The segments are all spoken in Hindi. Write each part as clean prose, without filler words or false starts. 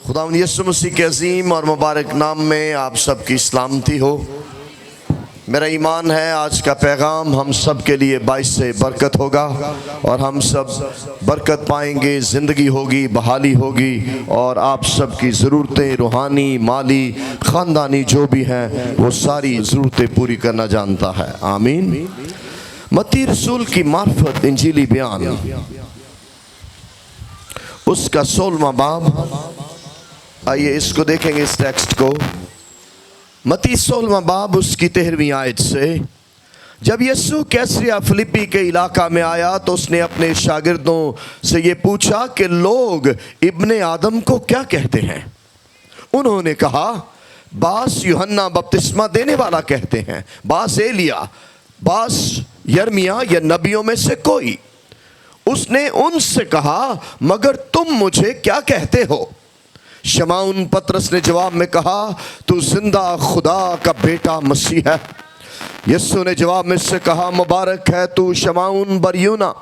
खुदावंद यीशु मसीह के अजीम और मुबारक नाम में आप सबकी सलामती हो। मेरा ईमान है आज का पैगाम हम सब के लिए बाइस से बरकत होगा और हम सब बरकत पाएंगे, ज़िंदगी होगी, बहाली होगी और आप सब की ज़रूरतें रूहानी, माली, ख़ानदानी जो भी हैं वो सारी ज़रूरतें पूरी करना जानता है। आमीन। मत्ती रसूल की मार्फत इंजीली बयान उसका 16वां बाब, आइए इसको देखेंगे इस टेक्स्ट को। मत्ती 16वां बाब उसकी 13वीं आयत से, जब यीशु कैसरिया फिलिप्पी के इलाका में आया तो उसने अपने शागिर्दों से ये पूछा कि लोग इब्ने आदम को क्या कहते हैं। उन्होंने कहा, बास यूहन्ना बपतिस्मा देने वाला कहते हैं, बास एलिया, बास यर्मिया या नबियों में से कोई। उसने उनसे कहा, मगर तुम मुझे क्या कहते हो? शमौन पतरस ने जवाब में कहा, तू जिंदा खुदा का बेटा मसीह है। यीशु ने जवाब में से कहा, मुबारक है तू शमौन बरयूना,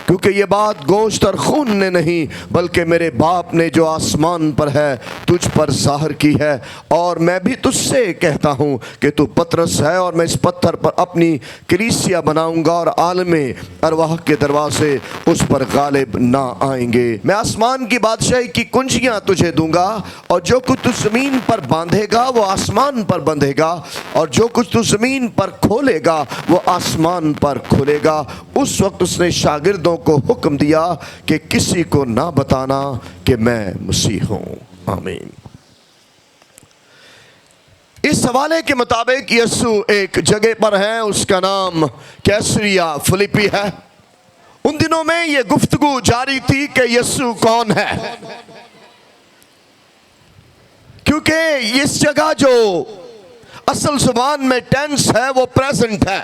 क्योंकि ये बात गोश्त और खून ने नहीं बल्कि मेरे बाप ने जो आसमान पर है तुझ पर ज़ाहिर की है। और मैं भी तुझसे कहता हूँ कि तू पतरस है और मैं इस पत्थर पर अपनी कलीसिया बनाऊंगा और आलमे अरवाह के दरवाजे उस पर गालिब ना आएंगे। मैं आसमान की बादशाही की कुंजियाँ तुझे दूंगा और जो कुछ तू ज़मीन पर बांधेगा वो आसमान पर बंधेगा और जो कुछ तू ज़मीन पर खोलेगा वो आसमान पर खुलेगा। उस वक्त उसने शागिर्दों को हुक्म दिया कि किसी को ना बताना कि मैं मसीह हूं। आमीन। इस हवाले के मुताबिक यीशु एक जगह पर है, उसका नाम कैसरिया फिलिप्पी है। उन दिनों में यह गुफ्तगू जारी थी कि यीशु कौन है, क्योंकि इस जगह जो असल जुबान में टेंस है वो प्रेजेंट है।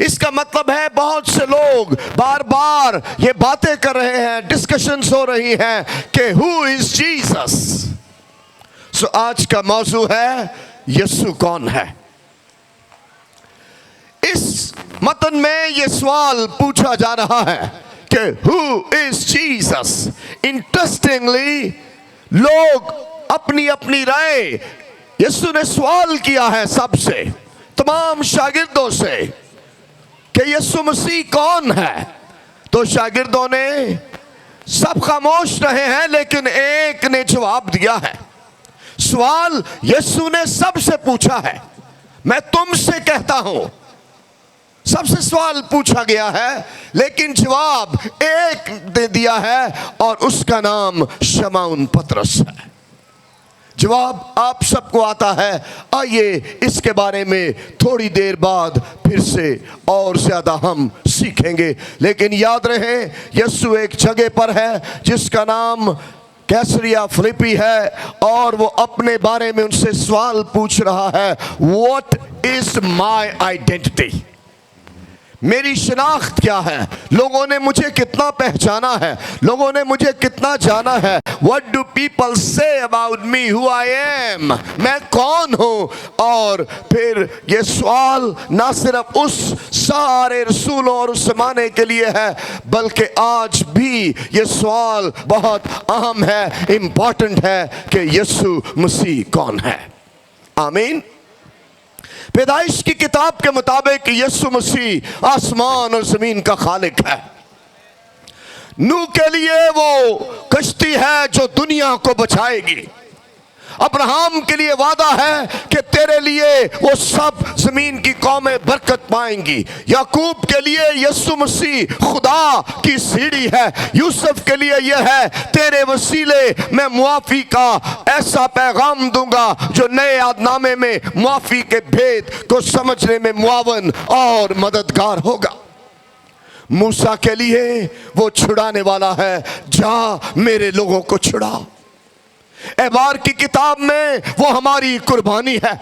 इसका मतलब है बहुत से लोग बार बार ये बातें कर रहे हैं, डिस्कशंस हो रही हैं कि हु इज जीसस। सो आज का मौजू है यीशु कौन है। इस मतन में ये सवाल पूछा जा रहा है कि हु इज जीसस। इंटरेस्टिंगली लोग अपनी अपनी राय, यीशु ने सवाल किया है सबसे, तमाम शागिर्दों से कि यीशु मसीह कौन है। तो शागिर्दों ने सब खामोश रहे हैं, लेकिन एक ने जवाब दिया है। सवाल यीशु ने सबसे पूछा है, मैं तुमसे कहता हूं। सबसे सवाल पूछा गया है लेकिन जवाब एक ने दिया है और उसका नाम शमौन पतरस है। जवाब आप सबको आता है। आइए इसके बारे में थोड़ी देर बाद फिर से और ज़्यादा हम सीखेंगे, लेकिन याद रहे यीशु एक जगह पर है जिसका नाम कैसरिया फिलिप्पी है और वो अपने बारे में उनसे सवाल पूछ रहा है, व्हाट इज माई आइडेंटिटी, मेरी शिनाख्त क्या है, लोगों ने मुझे कितना पहचाना है, लोगों ने मुझे कितना जाना है। What do people say about me, who I am, मैं कौन हूँ। और फिर ये सवाल ना सिर्फ उस सारे रसूलों और उस ज़माने के लिए है बल्कि आज भी ये सवाल बहुत अहम है, इम्पॉर्टेंट है कि यीशु मसीह कौन है। आमीन। पैदाइश की किताब के मुताबिक यीशु मसीह आसमान और जमीन का खालिक है। नूह के लिए वो कश्ती है जो दुनिया को बचाएगी। अब्राहम के लिए वादा है कि तेरे लिए वो सब जमीन की कौमें बरकत पाएंगी। याकूब के लिए यीशु मसीह खुदा की सीढ़ी है। यूसुफ के लिए यह है, तेरे वसीले मैं मुआफी का ऐसा पैगाम दूंगा जो नए यादनामे में मुआफी के भेद को समझने में मुआवन और मददगार होगा। मूसा के लिए वो छुड़ाने वाला है, जा मेरे लोगों को छुड़ा। एबार की किताब में वो हमारी कुर्बानी है।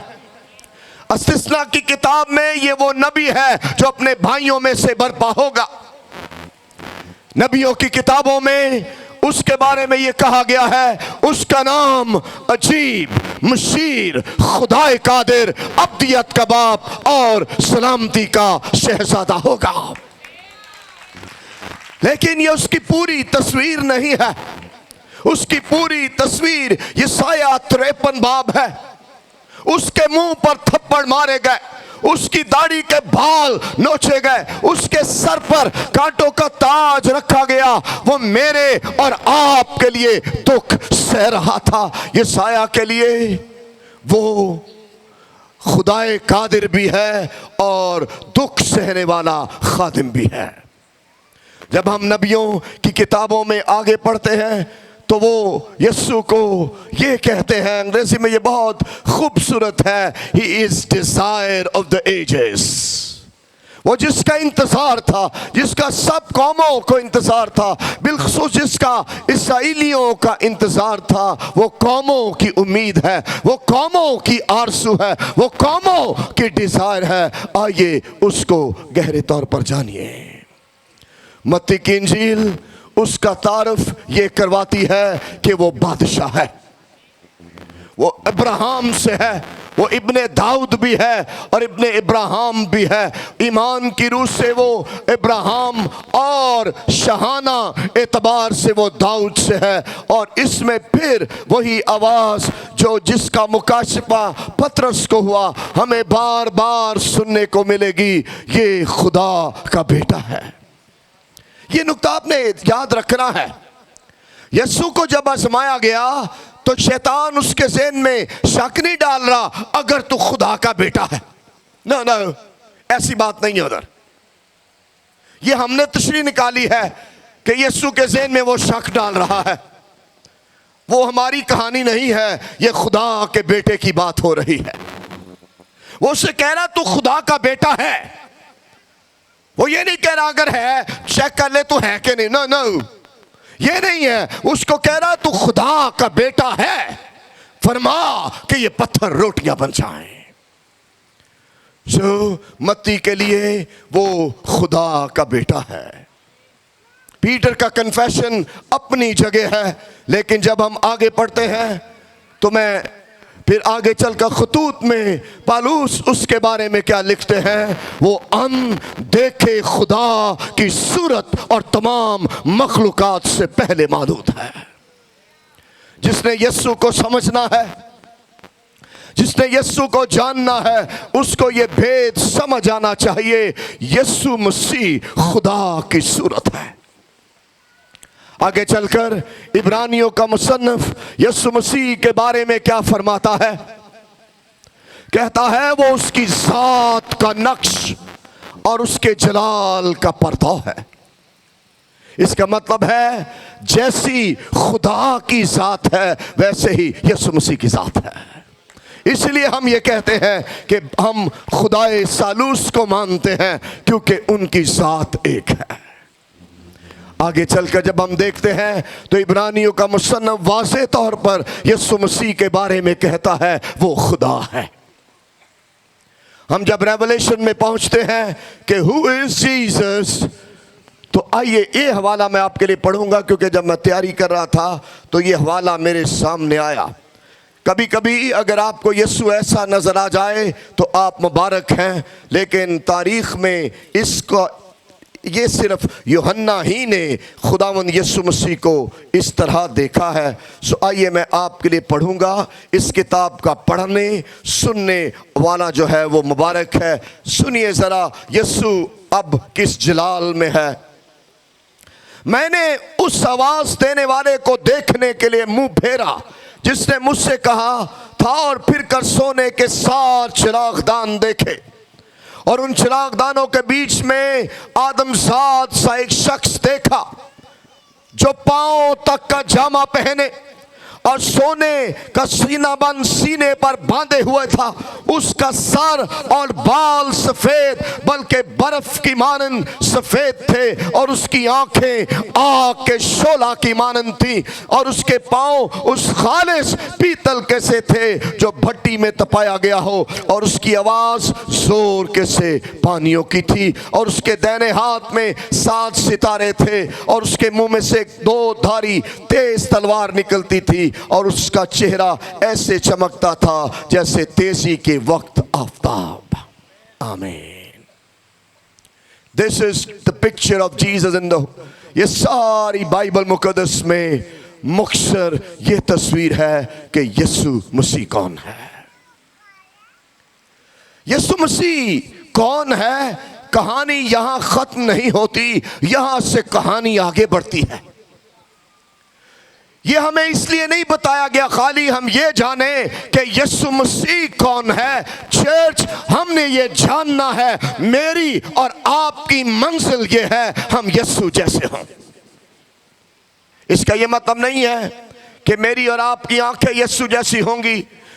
अस्तिस्ना की किताब में ये वो नबी है जो अपने भाइयों में से बर्पा होगा। नबियों की किताबों में उसके बारे में ये कहा गया है, उसका नाम अजीब, मुशीर, खुदाए कादिर, अब्दियत का बाप और सलामती का शहजादा होगा। लेकिन ये उसकी पूरी तस्वीर नहीं है। उसकी पूरी तस्वीर यशायाह 53 बाब है। उसके मुंह पर थप्पड़ मारे गए, उसकी दाढ़ी के बाल नोचे गए, उसके सर पर कांटों का ताज रखा गया। वो मेरे और आपके लिए दुख सह रहा था। यशायाह के लिए वो खुदाए कादिर भी है और दुख सहने वाला खादिम भी है। जब हम नबियों की किताबों में आगे पढ़ते हैं तो वो यीशु को ये कहते हैं, अंग्रेजी में ये बहुत खूबसूरत है, he is desire of the ages. वो जिसका इंतजार था, जिसका सब कौमों को इंतजार था, बिलखुसूस जिसका इसराइलियों का इंतजार था, वो कौमों की उम्मीद है, वो कौमों की आरज़ू है, वो कौमों की डिजायर है। आइए उसको गहरे तौर पर जानिए। मत्ती की इंजील उसका तारुफ ये करवाती है कि वो बादशाह है, वो अब्राहम से है, वो इब्ने दाऊद भी है और इब्ने इब्राहिम भी है। ईमान की रूह से वो इब्राहिम और शहाना एतबार से वो दाऊद से है। और इसमें फिर वही आवाज़ जो जिसका मुकाशफा पतरस को हुआ, हमें बार बार सुनने को मिलेगी, ये खुदा का बेटा है। ये नुक्ता आपने याद रखना है। यीशु को जब आजमाया गया तो शैतान उसके ज़हन में शक नहीं डाल रहा अगर तू खुदा का बेटा है। ना ना, ऐसी बात नहीं है उधर। ये हमने तशरीह निकाली है कि यीशु के ज़हन में वो शक डाल रहा है। वो हमारी कहानी नहीं है, ये खुदा के बेटे की बात हो रही है। वो उसे कह रहा तू खुदा का बेटा है। वो ये नहीं कह रहा अगर है चेक कर ले तू है कि नहीं। नो नो, ये नहीं है। उसको कह रहा तू खुदा का बेटा है, फरमा कि ये पत्थर रोटियां बन जाएं। जो मत्ती के लिए वो खुदा का बेटा है। पीटर का कन्फेशन अपनी जगह है, लेकिन जब हम आगे पढ़ते हैं तो मैं फिर आगे चलकर खतूत में पालूस उसके बारे में क्या लिखते हैं। वो अनदेखे खुदा की सूरत और तमाम मखलूकात से पहले मौजूद है। जिसने यीशु को समझना है, जिसने यीशु को जानना है, उसको ये भेद समझ आना चाहिए, यीशु मसीह खुदा की सूरत है। आगे चलकर इब्रानियों का मुसन्निफ यीशु मसीह के बारे में क्या फरमाता है। कहता है वो उसकी जात का नक्श और उसके जलाल का पर्दा है। इसका मतलब है जैसी खुदा की जात है वैसे ही यीशु मसीह की जात है। इसलिए हम ये कहते हैं कि हम खुदाए सालूस को मानते हैं क्योंकि उनकी जात एक है। आगे चलकर जब हम देखते हैं तो इब्रानियों का मुसन्निफ वाज़े तौर पर यीशु मसीह के बारे में कहता है वो खुदा है। हम जब रेवलेशन में पहुंचते हैं कि हु इज जीसस, तो आइए ये हवाला मैं आपके लिए पढ़ूंगा, क्योंकि जब मैं तैयारी कर रहा था तो ये हवाला मेरे सामने आया। कभी कभी अगर आपको यीशु ऐसा नजर आ जाए तो आप मुबारक हैं, लेकिन तारीख में इसको ये सिर्फ यूहन्ना ही ने खुदावंद यीशु मसीह को इस तरह देखा है। सो आइए मैं आपके लिए पढ़ूंगा। इस किताब का पढ़ने सुनने वाला जो है वो मुबारक है। सुनिए ज़रा यीशु अब किस जलाल में है। मैंने उस आवाज़ देने वाले को देखने के लिए मुंह फेरा जिसने मुझसे कहा था, और फिर कर सोने के 7 चिरागदान देखे, और उन चिरागदानों के बीच में आदमजात सा एक शख्स देखा जो पांव तक का जामा पहने और सोने का सीनाबंद सीने पर बांधे हुए था। उसका सर और बाल सफेद बल्कि बर्फ की मानंद सफेद थे, और उसकी आंखें आग के शोला की मानंद थी, और उसके पांव उस खालिस पीतल के से थे जो भट्टी में तपाया गया हो, और उसकी आवाज जोर के से पानियों की थी, और उसके दाहिने हाथ में 7 सितारे थे, और उसके मुंह में से 2 धारी तेज तलवार निकलती थी, और उसका चेहरा ऐसे चमकता था जैसे तेजी के वक्त आफताब। आमीन। This is the picture of Jesus in the, ये सारी बाइबल मुकद्दस में मुख्तसर ये तस्वीर है कि यीशु मसीह कौन है। यीशु मसीह कौन है, कहानी यहां खत्म नहीं होती, यहां से कहानी आगे बढ़ती है। यह हमें इसलिए नहीं बताया गया खाली हम ये जाने कि यीशु मसीह कौन है। चर्च, हमने ये जानना है, मेरी और आपकी मंजिल ये है हम यीशु जैसे हों। इसका यह मतलब नहीं है कि मेरी और आपकी आंखें यीशु जैसी होंगी,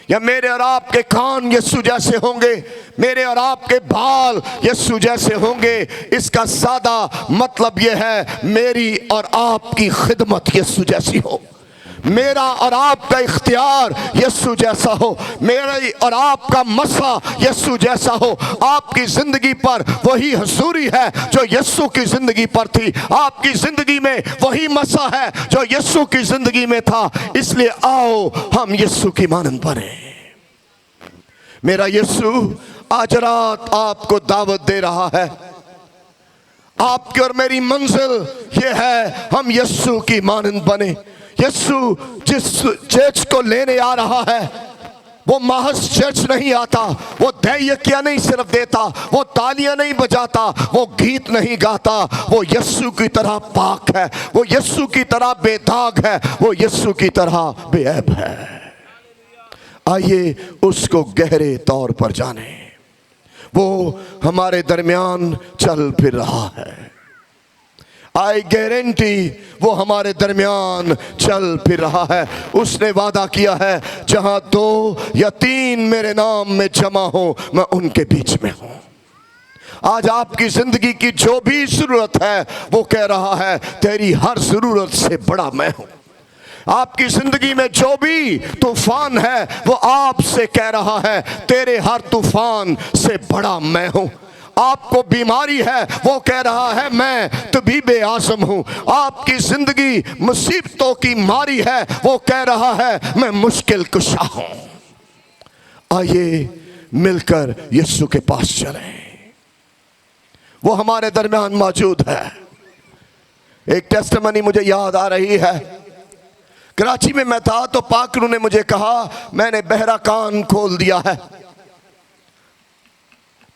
या मेरे और आपके कान यीशु जैसे होंगे, मेरे और आपके बाल यीशु जैसे होंगे। इसका सादा मतलब यह है मेरी और आपकी खिदमत यीशु जैसी हो, मेरा और आपका इख्तियार यीशु जैसा हो, मेरे और आपका मसा यीशु जैसा हो। आपकी जिंदगी पर वही हजूरी है जो यीशु की जिंदगी पर थी, आपकी जिंदगी में वही मसा है जो यीशु की जिंदगी में था। इसलिए आओ हम यीशु की मानंद बने। मेरा यीशु आज रात आपको दावत दे रहा है। आपकी और मेरी मंजिल ये है हम यीशु की मानंद बने। यीशु जिस चर्च को लेने आ रहा है वो महज चर्च नहीं आता, वो दैयकिया नहीं सिर्फ देता, वो तालियां नहीं बजाता, वो गीत नहीं गाता, वो यीशु की तरह पाक है, वो यीशु की तरह बेदाग है, वो यीशु की तरह बेऐब है। आइए उसको गहरे तौर पर जाने। वो हमारे दरमियान चल फिर रहा है। आई गारंटी वो हमारे दरमियान चल फिर रहा है। उसने वादा किया है जहां 2 या 3 मेरे नाम में जमा हो मैं उनके बीच में हूं। आज आपकी जिंदगी की जो भी जरूरत है वो कह रहा है तेरी हर जरूरत से बड़ा मैं हूं। आपकी जिंदगी में जो भी तूफान है वो आपसे कह रहा है तेरे हर तूफान से बड़ा मैं हूं। आपको बीमारी है वो कह रहा है मैं तबीबे आज़म हूं। आपकी जिंदगी मुसीबतों की मारी है वो कह रहा है मैं मुश्किल कुशा हूं। आइए मिलकर यीशु के पास चलें। वो हमारे दरमियान मौजूद है। एक टेस्टिमनी मुझे याद आ रही है। कराची में मैं था तो पाकरू ने मुझे कहा मैंने बहरा कान खोल दिया है।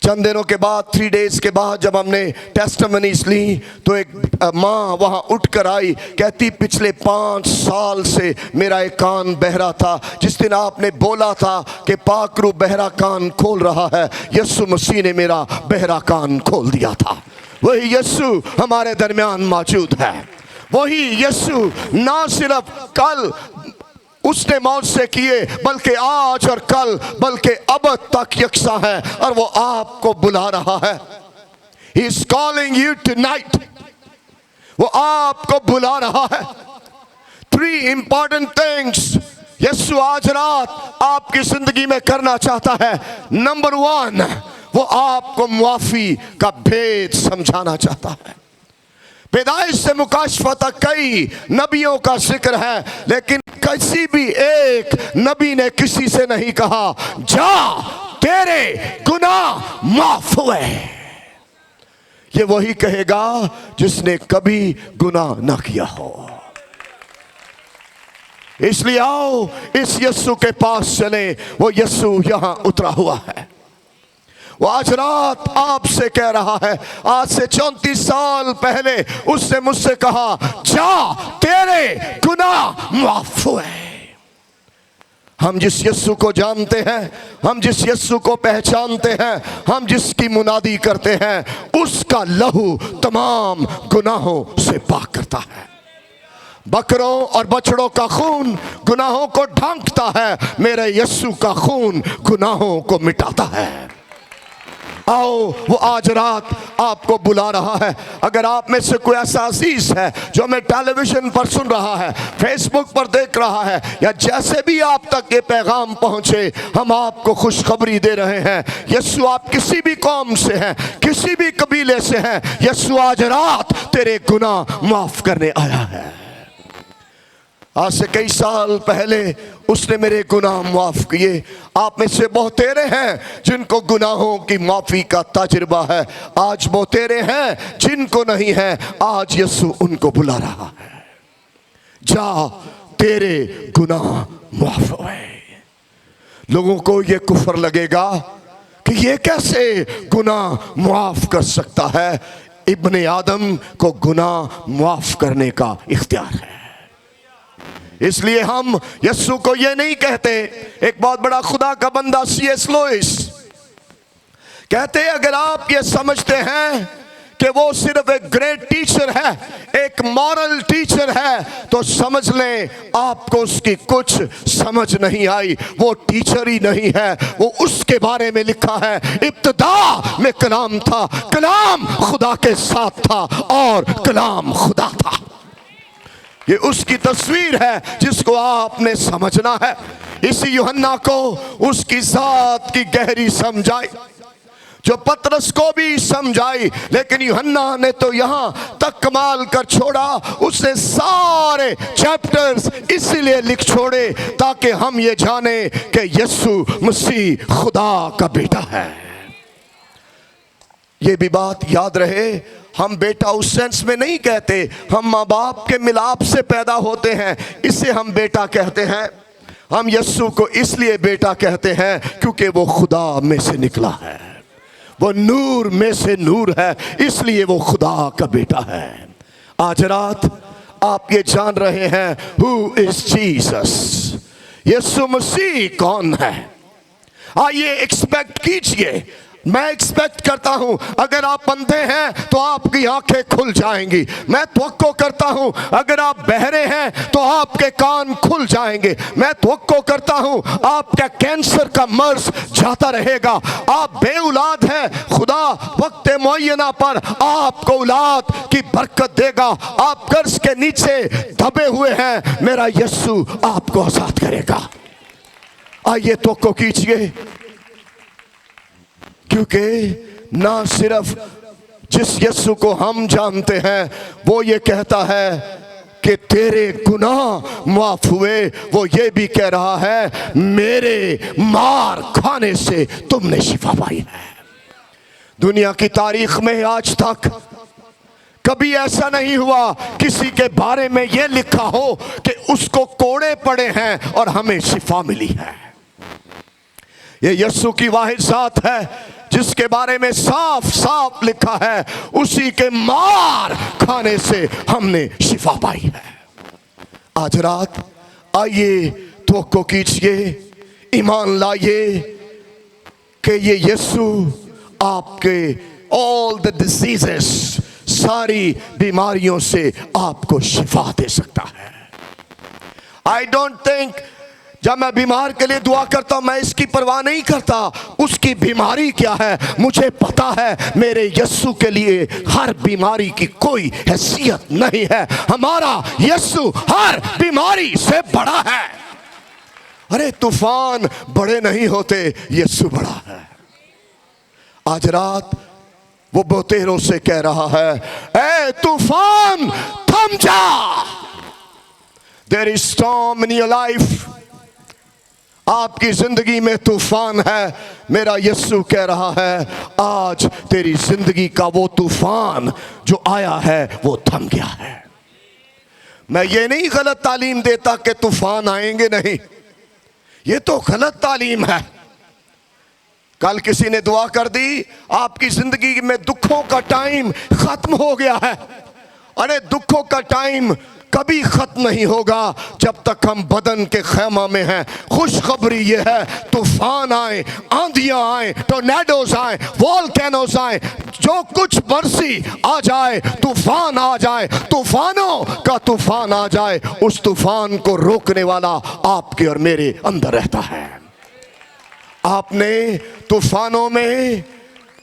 चंद दिनों के बाद 3 डेज के बाद जब हमने टेस्टिमनीज ली तो एक माँ वहाँ उठ कर आई, कहती पिछले 5 साल से मेरा एक कान बहरा था। जिस दिन आपने बोला था कि पाकरू बहरा कान खोल रहा है, यीशु मसीह ने मेरा बहरा कान खोल दिया था। वही यीशु हमारे दरमियान मौजूद है। वही यीशु ना सिर्फ कल उसने मौत से किए बल्कि आज और कल बल्कि अब तक यकसा है और वो आपको बुला रहा है। He is calling you tonight. वो आपको बुला रहा है। 3 important things यीशु आज रात आपकी जिंदगी में करना चाहता है। नंबर 1, वो आपको मुआफी का भेद समझाना चाहता है। पैदाइश से मुकाशफा तक कई नबियों का जिक्र है, लेकिन किसी भी एक नबी ने किसी से नहीं कहा जा तेरे गुनाह माफ हुए। ये वही कहेगा जिसने कभी गुनाह ना किया हो। इसलिए आओ इस यीशु के पास चले। वो यीशु यहां उतरा हुआ है। वो आज रात आपसे कह रहा है। आज से 34 साल पहले उसने मुझसे कहा जा तेरे गुनाह माफ हुए। हम जिस यीशु को जानते हैं, हम जिस यीशु को पहचानते हैं, हम जिसकी मुनादी करते हैं, उसका लहू तमाम गुनाहों से पाक करता है। बकरों और बछड़ों का खून गुनाहों को ढांकता है, मेरे यीशु का खून गुनाहों को मिटाता है। आओ वो आज रात आपको बुला रहा है। अगर आप में से कोई ऐसा अजीज है जो हमें टेलीविजन पर सुन रहा है, फेसबुक पर देख रहा है, या जैसे भी आप तक ये पैगाम पहुंचे, हम आपको खुशखबरी दे रहे हैं। यीशु आप किसी भी कौम से हैं, किसी भी कबीले से हैं, यीशु आज रात तेरे गुनाह माफ करने आया है। आज से कई साल पहले उसने मेरे गुनाह माफ किए। आप में से बहुतेरे हैं जिनको गुनाहों की माफी का तजुर्बा है। आज बहुतेरे हैं जिनको नहीं है। आज यीशु उनको बुला रहा है। जा तेरे गुनाह माफ हुए। लोगों को ये कुफर लगेगा कि ये कैसे गुनाह माफ कर सकता है। इब्ने आदम को गुनाह माफ करने का इख्तियार है। इसलिए हम यीशु को ये नहीं कहते। एक बहुत बड़ा खुदा का बंदा C.S. लुइस कहते, अगर आप ये समझते हैं कि वो सिर्फ एक ग्रेट टीचर है, एक मॉरल टीचर है, तो समझ लें आपको उसकी कुछ समझ नहीं आई। वो टीचर ही नहीं है। वो उसके बारे में लिखा है, इब्तिदा में कलाम था, कलाम खुदा के साथ था और कलाम खुदा था। ये उसकी तस्वीर है जिसको आपने समझना है। इसी यूहन्ना को उसकी जात की गहरी समझ आई, जो पतरस को भी समझाई, लेकिन यूहन्ना ने तो यहां तक कमाल कर छोड़ा, उसने सारे चैप्टर्स इसीलिए लिख छोड़े ताकि हम ये जाने कि यीशु मसीह खुदा का बेटा है। ये भी बात याद रहे, हम बेटा उस सेंस में नहीं कहते, हम माँ बाप के मिलाप से पैदा होते हैं, इसे हम बेटा कहते हैं। हम यीशु को इसलिए बेटा कहते हैं क्योंकि वो खुदा में से निकला है, वो नूर में से नूर है, इसलिए वो खुदा का बेटा है। आज रात आप ये जान रहे हैं, हु इज जीसस, यीशु मसीह कौन है। आइए एक्सपेक्ट कीजिए। मैं एक्सपेक्ट करता हूं अगर आप अंधे हैं तो आपकी आंखें खुल जाएंगी। मैं तवक्को करता हूं अगर आप बहरे हैं तो आपके कान खुल जाएंगे। मैं तवक्को करता हूं आपका कैंसर का मर्ज जाता रहेगा। आप बेऔलाद हैं, खुदा वक्त मुअय्यना पर आपको औलाद की बरकत देगा। आप कर्ज के नीचे दबे हुए हैं, मेरा यीशु आपको आजाद करेगा। आइए तवक्को कीजिए, क्योंकि ना सिर्फ जिस यीशु को हम जानते हैं वो ये कहता है कि तेरे गुनाह माफ हुए, वो ये भी कह रहा है मेरे मार खाने से तुमने शिफा पाई है। दुनिया की तारीख में आज तक कभी ऐसा नहीं हुआ किसी के बारे में ये लिखा हो कि उसको कोड़े पड़े हैं और हमें शिफा मिली है। ये यीशु की वाहिद जात है जिसके बारे में साफ साफ लिखा है, उसी के मार खाने से हमने शिफा पाई है। आज रात आइए तवक्को कीजिए, ईमान लाइए कि ये यीशु आपके ऑल द डिजीजेस, सारी बीमारियों से आपको शिफा दे सकता है। आई डोंट थिंक जब मैं बीमार के लिए दुआ करता हूं मैं इसकी परवाह नहीं करता उसकी बीमारी क्या है। मुझे पता है मेरे यीशु के लिए हर बीमारी की कोई हैसियत नहीं है। हमारा यीशु हर बीमारी से बड़ा है। अरे तूफान बड़े नहीं होते, यीशु बड़ा है। आज रात वो बोतेरों से कह रहा है, ए तूफान थम जा। There is storm in your life. आपकी जिंदगी में तूफान है। मेरा यीशु कह रहा है आज तेरी जिंदगी का वो तूफान जो आया है वो थम गया है। मैं ये नहीं गलत तालीम देता कि तूफान आएंगे नहीं, ये तो गलत तालीम है। कल किसी ने दुआ कर दी, आपकी जिंदगी में दुखों का टाइम खत्म हो गया है। अरे दुखों का टाइम कभी खत्म नहीं होगा जब तक हम बदन के खैमा में हैं। खुशखबरी ये है, तूफान आए, आंधियां आए, टोर्नेडोज आए, वोल्केनोज आए, जो कुछ बरसी आ जाए, तूफान आ जाए, तूफानों का तूफान आ जाए, उस तूफान को रोकने वाला आपके और मेरे अंदर रहता है। आपने तूफानों में,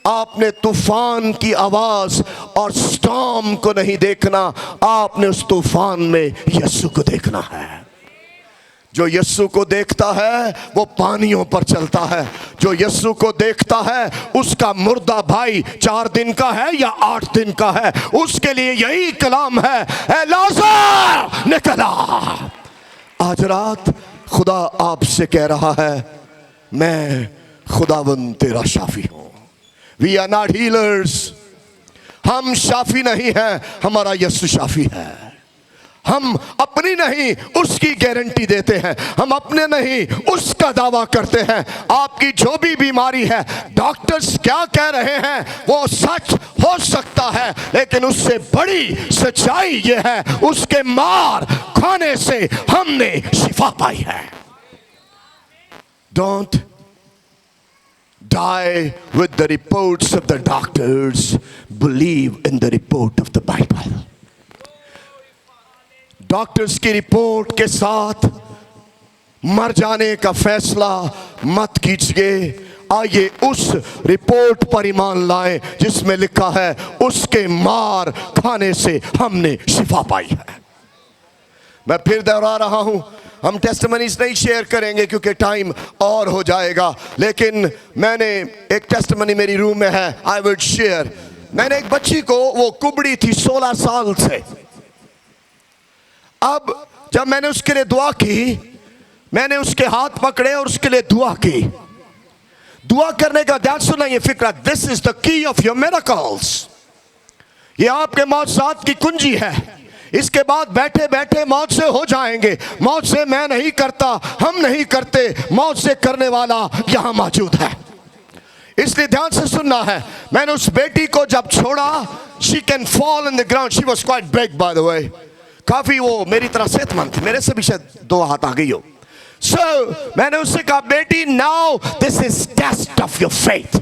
आपने तूफान की आवाज और स्टॉर्म को नहीं देखना, आपने उस तूफान में यीशु को देखना है। जो यीशु को देखता है वो पानियों पर चलता है। जो यीशु को देखता है उसका मुर्दा भाई 4 दिन का है या 8 दिन का है, उसके लिए यही कलाम है, ए लाज़र निकल आ। आज रात खुदा आपसे कह रहा है, मैं खुदावंद तेरा शाफी हूं। We are not healers. हम शाफी नहीं हैं, हमारा यीशु शाफी है। हम अपनी नहीं उसकी गारंटी देते हैं, हम अपने नहीं उसका दावा करते हैं। आपकी जो भी बीमारी है, डॉक्टर्स क्या कह रहे हैं वो सच हो सकता है, लेकिन उससे बड़ी सच्चाई ये है उसके मार खाने से हमने शिफा पाई है। Don't die with the reports of the doctors. Believe in the report of the Bible. Doctors की रिपोर्ट के साथ मर जाने का फैसला मत कीजिए। आइए उस रिपोर्ट पर ईमान लाएं जिसमें लिखा है उसके मार खाने से हमने शिफा पाई है। मैं फिर दोहरा रहा हूं, हम टेस्टिमनीज नहीं शेयर करेंगे क्योंकि टाइम और हो जाएगा, लेकिन मैंने एक टेस्टिमनी मेरी रूम में है, आई विल शेयर। मैंने एक बच्ची को, वो कुबड़ी थी 16 साल से। अब जब मैंने उसके लिए दुआ की, मैंने उसके हाथ पकड़े और उसके लिए दुआ की। दुआ करने का ध्यान सुना ये फिक्रा, this is the key of your miracles. ये आपके मौजज़ात की कुंजी है। इसके बाद बैठे बैठे मौत से हो जाएंगे। मौत से मैं नहीं करता, हम नहीं करते, मौत से करने वाला यहां मौजूद है। इसलिए ध्यान से सुनना है। मैंने उस बेटी को जब छोड़ा, she can fall in the ground, she was quite big by the way, काफी वो मेरी तरह सेहतमंद थी, मेरे से भी शायद 2 हाथ आ गई हो। मैंने उससे कहा, बेटी now this is test of your faith.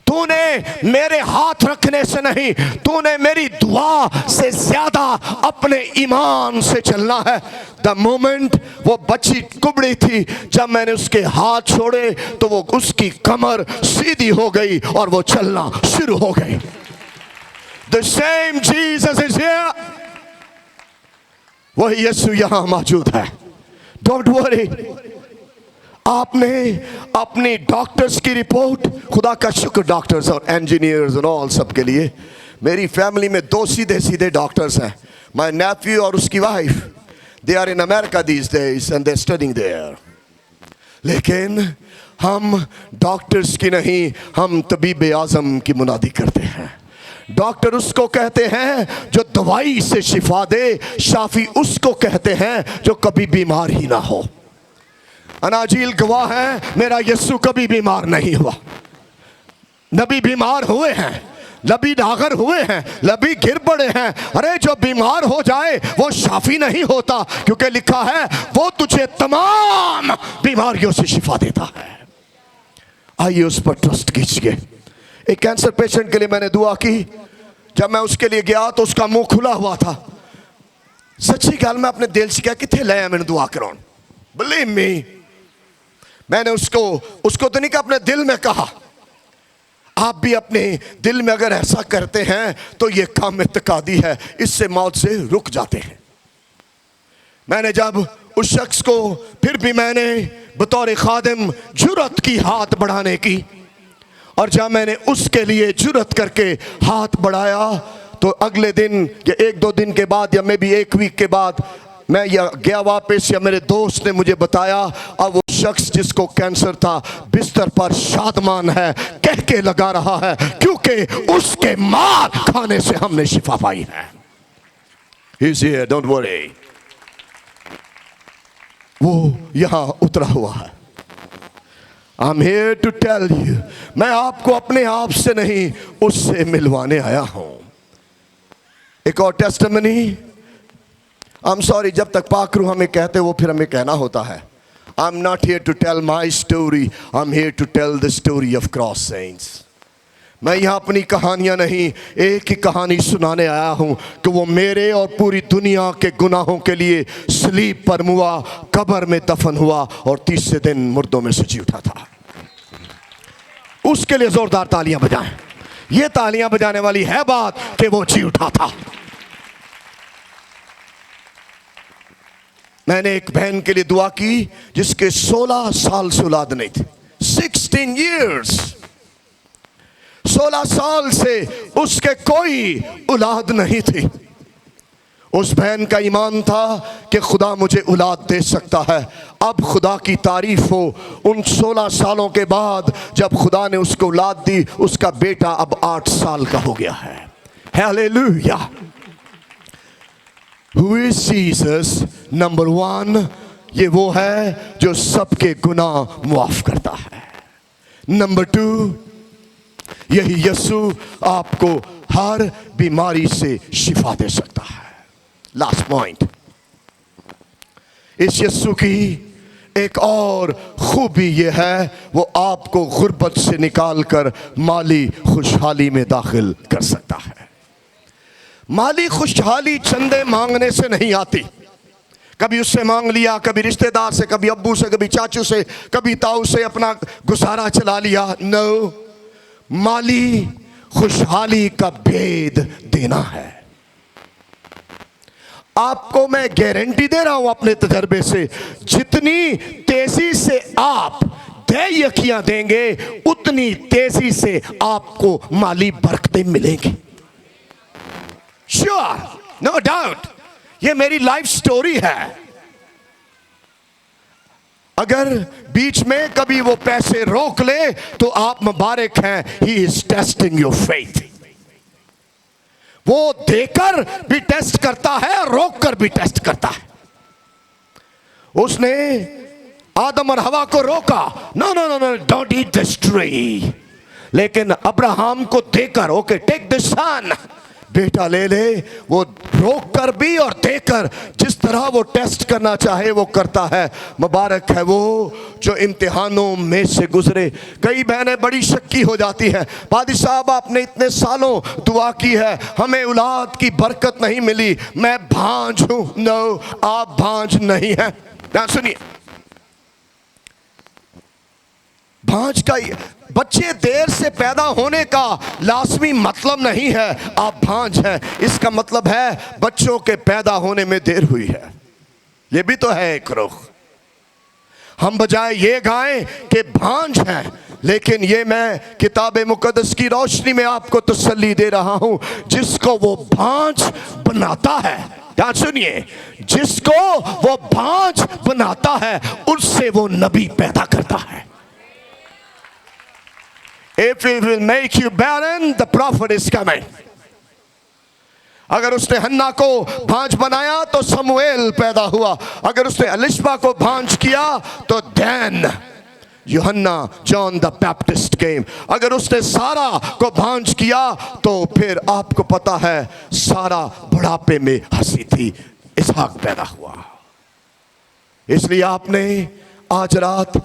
तूने मेरे हाथ रखने से नहीं, तूने मेरी दुआ से ज्यादा अपने ईमान से चलना है। द मोमेंट वो बच्ची कुबड़ी थी, जब मैंने उसके हाथ छोड़े तो वो उसकी कमर सीधी हो गई और वो चलना शुरू हो गई। The same Jesus is here, वही यीशु यहां मौजूद है। Don't worry. आपने अपनी डॉक्टर्स की रिपोर्ट, खुदा का शुक्र डॉक्टर्स और इंजीनियर्स और ऑल सब के लिए, मेरी फैमिली में 2 सीधे सीधे डॉक्टर्स हैं। माय नेफ्यू और उसकी wife, they are in America these days and they are studying there. लेकिन हम डॉक्टर्स की नहीं, हम तबीब आजम की मुनादी करते हैं। डॉक्टर उसको कहते हैं जो दवाई से शिफा दे, शाफी उसको कहते हैं जो कभी बीमार ही ना हो। अनाजील गवाह है, मेरा यीशु कभी बीमार नहीं हुआ। नबी बीमार हुए हैं, नबी नागर हुए हैं, नबी गिर पड़े हैं। अरे जो बीमार हो जाए वो शाफी नहीं होता, क्योंकि लिखा है वो तुझे तमाम बीमारियों से शिफा देता है। आइए उस पर ट्रस्ट कीजिए। एक कैंसर पेशेंट के लिए मैंने दुआ की। जब मैं उसके लिए गया तो उसका मुंह खुला हुआ था। सच्ची गल, मैं अपने दिल से क्या किथे लाया मैंने दुआ कराउन। बिलीव मी, मैंने उसको तो नहीं कहा, अपने दिल में कहा। आप भी अपने दिल में अगर ऐसा करते हैं तो ये काम इत्तेकादी है, इससे मौत से रुक जाते हैं। मैंने जब उस शख्स को, फिर भी मैंने बतौर खादिम जुर्रत की हाथ बढ़ाने की, और जब मैंने उसके लिए जुर्रत करके हाथ बढ़ाया तो अगले दिन या 1-2 दिन के बाद या मे भी 1 वीक के बाद मैं गया वापस, या मेरे दोस्त ने मुझे बताया, अब वो शख्स जिसको कैंसर था बिस्तर पर शादमान है, कह के लगा रहा है क्योंकि उसके मार खाने से हमने शिफा पाई है। He's here, don't worry। वो यहां उतरा हुआ है। I'm here to tell you, मैं आपको अपने आप से नहीं उससे मिलवाने आया हूं। एक और टेस्टिमनी, I'm sorry, जब तक पाक रूह हमें कहते वो फिर हमें कहना होता है। I'm not here to tell my story, I'm here to tell the story of cross saints। मैं यहाँ अपनी कहानियाँ नहीं, एक ही कहानी सुनाने आया हूँ कि वो मेरे और पूरी दुनिया के गुनाहों के लिए सलीब पर मुआ, कब्र में दफन हुआ और 30 दिन मुर्दों में से जी उठा था। उसके लिए जोरदार तालियां बजाएं। ये तालियां बजाने वाली है बात कि वो जी उठा था। मैंने एक बहन के लिए दुआ की जिसके 16 साल से औलाद नहीं थी। 16 years, 16 साल से उसके कोई औलाद नहीं थी। उस बहन का ईमान था कि खुदा मुझे औलाद दे सकता है। अब खुदा की तारीफ हो, उन 16 सालों के बाद जब खुदा ने उसको औलाद दी, उसका बेटा अब 8 साल का हो गया है। Hallelujah. Who is Jesus, number 1, ये वो है जो सबके गुनाह मुआफ करता है। नंबर 2, यही यीशु आपको हर बीमारी से शिफा दे सकता है। लास्ट पॉइंट, इस यीशु की एक और खूबी यह है, वो आपको गुर्बत से निकालकर माली खुशहाली में दाखिल कर सकता है। माली खुशहाली चंदे मांगने से नहीं आती। कभी उससे मांग लिया, कभी रिश्तेदार से, कभी अब्बू से, कभी चाचू से, कभी ताऊ से अपना गुजारा चला लिया। नो, माली खुशहाली का भेद देना है। आपको मैं गारंटी दे रहा हूं अपने तजर्बे से, जितनी तेजी से आप देय यकियां देंगे उतनी तेजी से आपको माली बरकतें मिलेंगी। श्योर, नो डाउट, ये मेरी लाइफ स्टोरी है। अगर बीच में कभी वो पैसे रोक ले तो आप मुबारक हैं, he is testing your faith. वो देकर भी टेस्ट करता है, रोक कर भी टेस्ट करता है। उसने आदम और हवा को रोका, no no no no, don't eat this tree, लेकिन अब्राहम को देकर, ओके टेक दिस सन, बेटा ले ले, वो रोक कर भी और देकर जिस तरह वो टेस्ट करना चाहे वो करता है। मुबारक है वो जो इम्तिहानों में से गुजरे। कई बहनें बड़ी शक्की हो जाती हैं, पादी साहब आपने इतने सालों दुआ की है, हमें औलाद की बरकत नहीं मिली, मैं भांज हूं। नो, आप भांज नहीं हैं। ना सुनिए, भांज का बच्चे देर से पैदा होने का लाजमी मतलब नहीं है आप भांज हैं। इसका मतलब है बच्चों के पैदा होने में देर हुई है। ये भी तो है एक रुख। हम बजाय ये गाएं कि भांज हैं, लेकिन ये मैं किताब मुकद्दस की रोशनी में आपको तसल्ली दे रहा हूं, जिसको वो भांज बनाता है, क्या सुनिए, जिसको वो भांज बनाता है उससे वो नबी पैदा करता है। If it will make you barren, the prophet is coming. अगर उसने हन्ना को भांज बनाया तो समूएल पैदा हुआ। अगर उसने एलिशबा को भांज किया तो दैन, यूहन्ना, जॉन द बैप्टिस्ट केम। अगर उसने सारा को भांज किया तो फिर आपको पता है सारा बुढ़ापे में हंसी थी, इसहाक पैदा हुआ। इसलिए आपने आज रात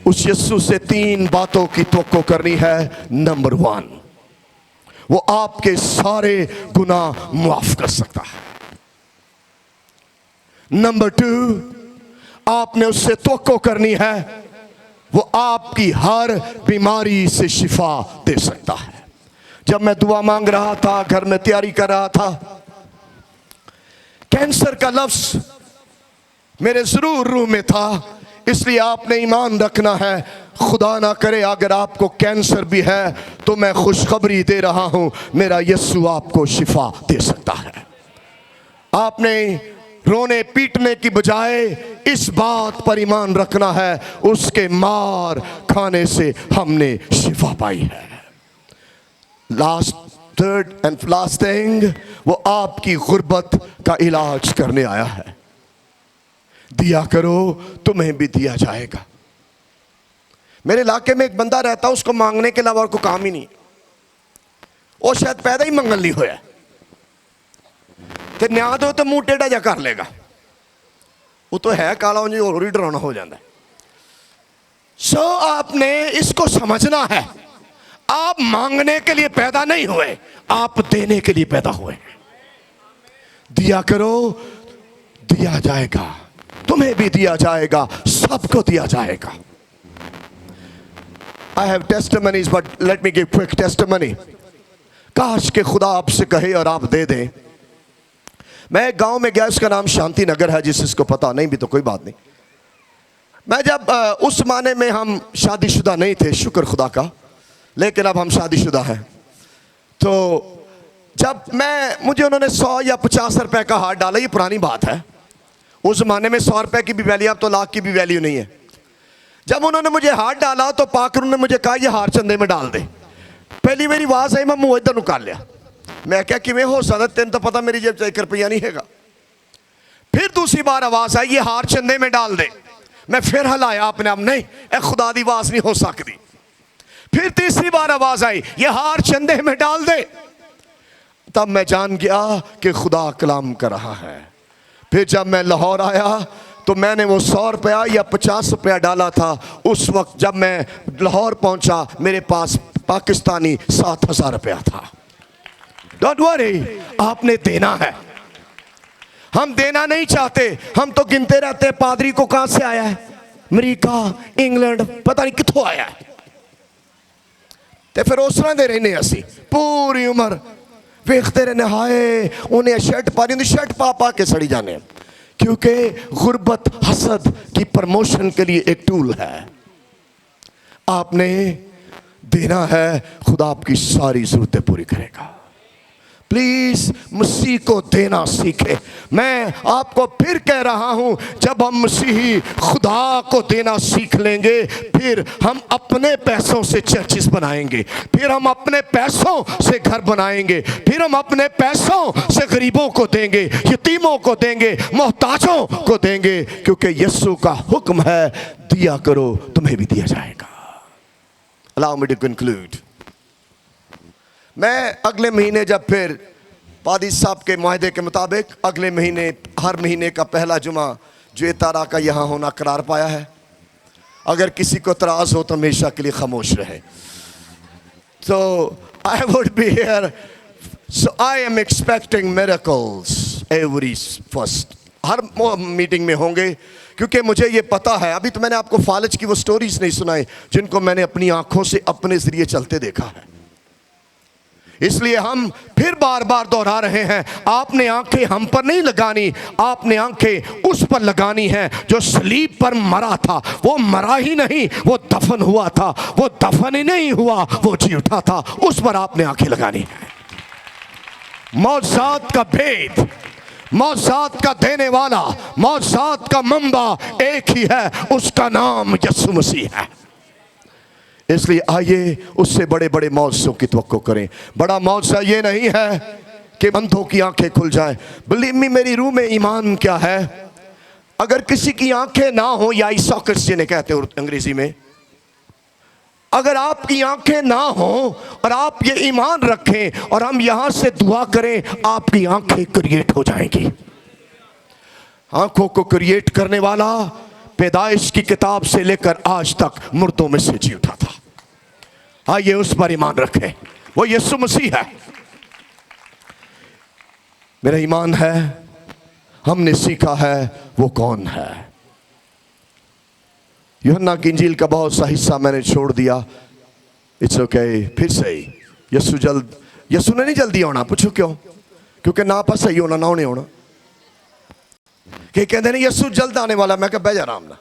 उस यीशु से 3 बातों की तवक्को करनी है। नंबर 1, वो आपके सारे गुनाह माफ कर सकता है। नंबर 2, आपने उससे तवक्को करनी है, वो आपकी हर बीमारी से शिफा दे सकता है। जब मैं दुआ मांग रहा था, घर में तैयारी कर रहा था, कैंसर का लफ्ज मेरे जरूर रूह में था। इसलिए आपने ईमान रखना है, खुदा ना करे अगर आपको कैंसर भी है तो मैं खुशखबरी दे रहा हूं, मेरा यीशु आपको शिफा दे सकता है। आपने रोने पीटने की बजाय इस बात पर ईमान रखना है, उसके मार खाने से हमने शिफा पाई है। थर्ड एंड लास्ट थिंग, वो आपकी गुर्बत का इलाज करने आया है। दिया करो तुम्हें भी दिया जाएगा। मेरे इलाके में एक बंदा रहता, उसको मांगने के अलावा और कोई काम ही नहीं। वो शायद पैदा ही मंगल नहीं होया, ते न्या दो तो मुंह टेढ़ा जा कर लेगा। वो तो है काला, उन्हें और ही डराना हो जाता है। सो आपने इसको समझना है, आप मांगने के लिए पैदा नहीं हुए, आप देने के लिए पैदा हुए। दिया करो, दिया जाएगा, तुम्हें भी दिया जाएगा, सबको दिया जाएगा। I have testimonies, but let me give quick testimony. काश के खुदा आपसे कहे और आप दे दें। मैं एक गांव में गया, उसका नाम शांति नगर है, जिसको पता नहीं भी तो कोई बात नहीं। मैं जब उस माने में हम शादीशुदा नहीं थे, शुक्र खुदा का, लेकिन अब हम शादीशुदा हैं। तो जब मुझे उन्होंने 100 या 50 रुपए का हाथ डाला, ये पुरानी बात है, उस जमाने में 100 रुपए की भी वैल्यू, अब तो लाख की भी वैल्यू नहीं है। जब उन्होंने मुझे हाथ डाला तो पाकर उन्होंने मुझे कहा ये हार चंदे में डाल दे। पहली मेरी आवाज आई, मैं मुंह इधर निकाल लिया। मैं क्या किमें हो सकता, तेन तो पता मेरी जेब 1 रुपया नहीं हैगा। फिर दूसरी बार आवाज आई, ये हार चंदे में डाल दे। मैं फिर हिलाया अपने आप, नहीं ए खुदा दी आवाज नहीं हो सकती। फिर तीसरी बार आवाज आई, ये हार चंदे में डाल दे। तब मैं जान गया कि खुदा कलाम कर रहा है। फिर जब मैं लाहौर आया तो मैंने वो 100 रुपया या 50 रुपया डाला था। उस वक्त जब मैं लाहौर पहुंचा मेरे पास पाकिस्तानी 7,000 रुपया था। डोंट वरी, आपने देना है। हम देना नहीं चाहते, हम तो गिनते रहते हैं पादरी को कहां से आया है, अमेरिका, इंग्लैंड, पता नहीं कितों आया है। ते फिर उस तरह दे रहने असी पूरी उम्र वेखते रहने, हाय उन्हें शर्ट पा रही, शर्ट पा पा के सड़ी जाने। क्योंकि गुर्बत हसद की प्रमोशन के लिए एक टूल है। आपने देना है, खुदा आपकी सारी जरूरतें पूरी करेगा। प्लीज मसीह को देना सीखे। मैं आपको फिर कह रहा हूं, जब हम मसीही खुदा को देना सीख लेंगे, फिर हम अपने पैसों से चर्चिस बनाएंगे, फिर हम अपने पैसों से घर बनाएंगे, फिर हम अपने पैसों से गरीबों को देंगे, यतीमों को देंगे, मोहताजों को देंगे। क्योंकि यीशु का हुक्म है, दिया करो तुम्हें भी दिया जाएगा। Allow me to conclude. मैं अगले महीने जब फिर पादी साहब के मुआहदे के मुताबिक अगले महीने हर महीने का पहला जुमा जो तारा का यहाँ होना करार पाया है। अगर किसी को तराज हो तो हमेशा के लिए खामोश रहे। तो I would be here, so I am expecting miracles every first. Her meeting में होंगे, क्योंकि मुझे ये पता है। अभी तो मैंने आपको फालज की वो स्टोरीज नहीं सुनाई जिनको मैंने अपनी आंखों से अपने जरिए चलते देखा है। इसलिए हम फिर बार बार दोहरा रहे हैं, आपने आंखें हम पर नहीं लगानी, आपने आंखें उस पर लगानी है जो सलीब पर मरा था। वो मरा ही नहीं, वो दफन हुआ था। वो दफन ही नहीं हुआ, वो जी उठा था। उस पर आपने आंखें लगानी है। मौजूद का भेद, मौजूद का देने वाला, मौजूद का मंबा एक ही है, उसका नाम यीशु मसीह है। इसलिए आइए उससे बड़े बड़े मौजों की तवक्को करें। बड़ा मौजा ये नहीं है कि अंधों की आंखें खुल जाएं। बिलीव मी, मेरी रूह में ईमान क्या है। अगर किसी की आंखें ना हो, या आई सॉकेट्स जिन्हें कहते हैं अंग्रेजी में, अगर आपकी आंखें ना हो और आप ये ईमान रखें और हम यहां से दुआ करें, आपकी आंखें क्रिएट हो जाएंगी। आंखों को क्रिएट करने वाला पैदाइश की किताब से लेकर आज तक मुर्दों में से जी उठा था। आइए उस पर ईमान रखें, वो यीशु मसीह है। मेरा ईमान है, हमने सीखा है वो कौन है। यूहन्ना की इंजील का बहुत सा हिस्सा मैंने छोड़ दिया। It's okay. फिर सही, यीशु ने नहीं जल्दी आना। पूछो क्यों? क्योंकि ना पर सही होना, ना होने होना। कि कहते नहीं यीशु जल्द आने वाला। मैं कहा बह जा आराम ना।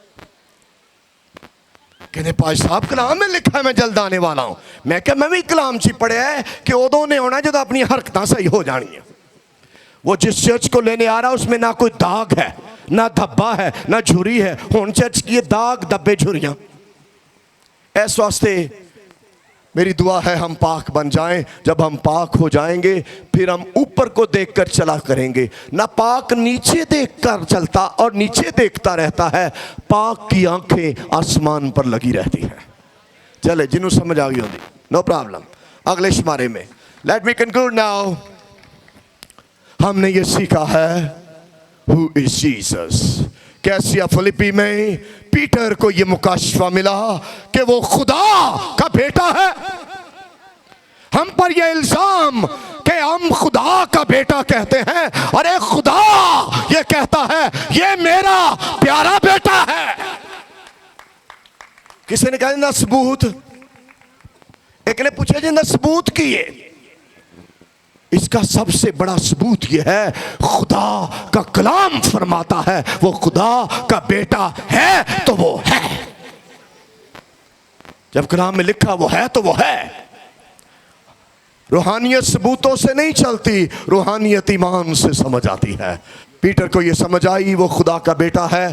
कहते पाज साहब कलाम में लिखा है मैं जल्द आने वाला हूं। मैं कहा मैं भी कलाम च पढ़िया है कि उदों ने आना जब अपनी हरकत सही हो जानी है। वो जिस चर्च को लेने आ रहा उसमें ना कोई दाग है, ना धब्बा है, ना झुरी है। हुन चर्च की दाग धब्बे झुरियां। इस वास्ते मेरी दुआ है हम पाक बन जाएं। जब हम पाक हो जाएंगे फिर हम ऊपर को देखकर चला करेंगे। ना पाक नीचे देखकर चलता और नीचे देखता रहता है, पाक की आंखें आसमान पर लगी रहती हैं। चले जिन्हों समझ आ गई होगी, नो प्रॉब्लम। अगले शुमारे में लेट मी कंक्लूड नाउ। हमने ये सीखा है who is Jesus. Caesarea Philippi में पीटर को यह मुकाशफा मिला कि वो खुदा का बेटा है। हम पर यह इल्जाम कि हम खुदा का बेटा कहते हैं। अरे खुदा ये कहता है ये मेरा प्यारा बेटा है। किसी ने कहा ना सबूत, एक ने पूछा जी ना सबूत की है। इसका सबसे बड़ा सबूत यह है खुदा का कलाम फरमाता है वो खुदा का बेटा है तो वो है। जब कलाम में लिखा वो है तो वो है। रूहानियत सबूतों से नहीं चलती, रूहानियत ईमान से समझ आती है। पीटर को यह समझ आई वो खुदा का बेटा है।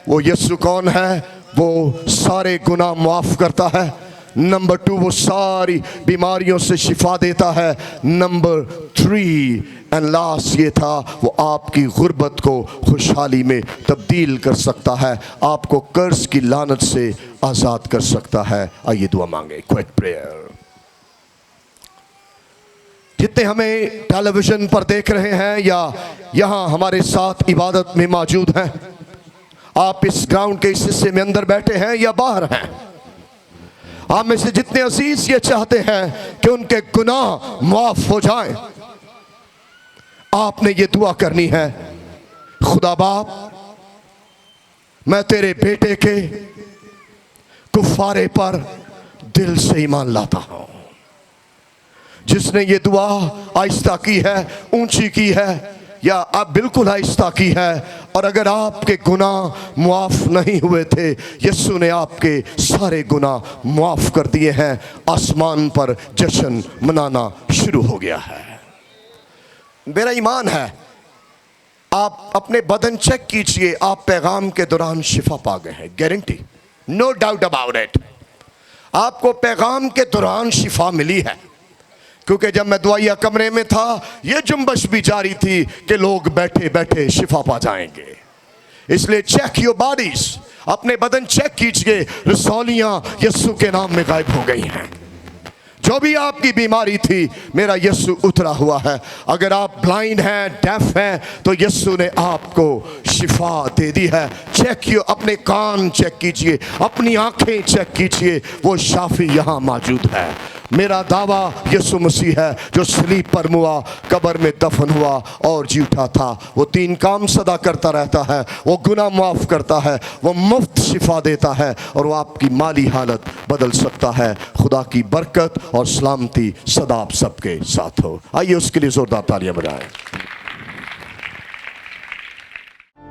वो यीशु कौन है? वो सारे गुनाह माफ करता है, नंबर 2 वो सारी बीमारियों से शिफा देता है। नंबर 3 एंड लास्ट ये था, वो आपकी गुर्बत को खुशहाली में तब्दील कर सकता है, आपको कर्ज की लानत से आज़ाद कर सकता है। आइए दुआ मांगे, क्विक प्रेयर। जितने हमें टेलीविज़न पर देख रहे हैं या यहाँ हमारे साथ इबादत में मौजूद हैं, आप इस ग्राउंड के इस हिस्से में अंदर बैठे हैं या बाहर हैं, आप में से जितने अजीज ये चाहते हैं कि उनके गुनाह माफ हो जाएं, आपने ये दुआ करनी है, खुदा बाप मैं तेरे बेटे के कुफारे पर दिल से ईमान लाता हूं। जिसने ये दुआ आहिस्ता की है, ऊंची की है या आप बिल्कुल आहिस्ता की है, और अगर आपके गुनाह मुआफ नहीं हुए थे, यीशु ने आपके सारे गुनाह मुआफ कर दिए हैं, आसमान पर जश्न मनाना शुरू हो गया है। मेरा ईमान है आप अपने बदन चेक कीजिए, आप पैगाम के दौरान शिफा पा गए हैं, guarantee, no doubt about it. आपको पैगाम के दौरान शिफा मिली है, क्योंकि जब मैं दुआया कमरे में था ये जुम्बश भी जारी थी कि लोग बैठे बैठे शिफा पा जाएंगे। इसलिए चेक योर बॉडीज, अपने बदन चेक कीजिए, रसौलियां यीशु के नाम में गायब हो गई हैं। जो भी आपकी बीमारी थी, मेरा यीशु उतरा हुआ है। अगर आप ब्लाइंड हैं, डेफ हैं, तो यीशु ने आपको शिफा दे दी है। चेक किए, अपने कान चेक कीजिए, अपनी आंखें चेक कीजिए, वो शाफी यहाँ मौजूद है। मेरा दावा यीशु मसीह है जो सलीब पर मुआ, कब्र में दफन हुआ और जी उठा था। वो 3 काम सदा करता रहता है, वो गुनाह माफ़ करता है, वो मुफ्त शिफा देता है, और वो आपकी माली हालत बदल सकता है। खुदा की बरकत और सलामती सदा आप सबके साथ हो। आइए उसके लिए जोरदार तालियां बजाएं।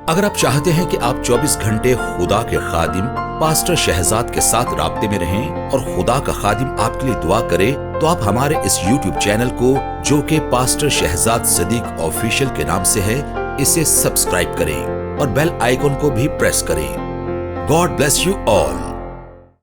अगर आप चाहते हैं कि आप 24 घंटे खुदा के खादिम पास्टर शहजाद के साथ राब्ते में रहें और खुदा का खादिम आपके लिए दुआ करे, तो आप हमारे इस YouTube चैनल को, जो कि पास्टर शहजाद सदीक ऑफिशियल के नाम से है, इसे सब्सक्राइब करें और बेल आइकन को भी प्रेस करें। God bless you all.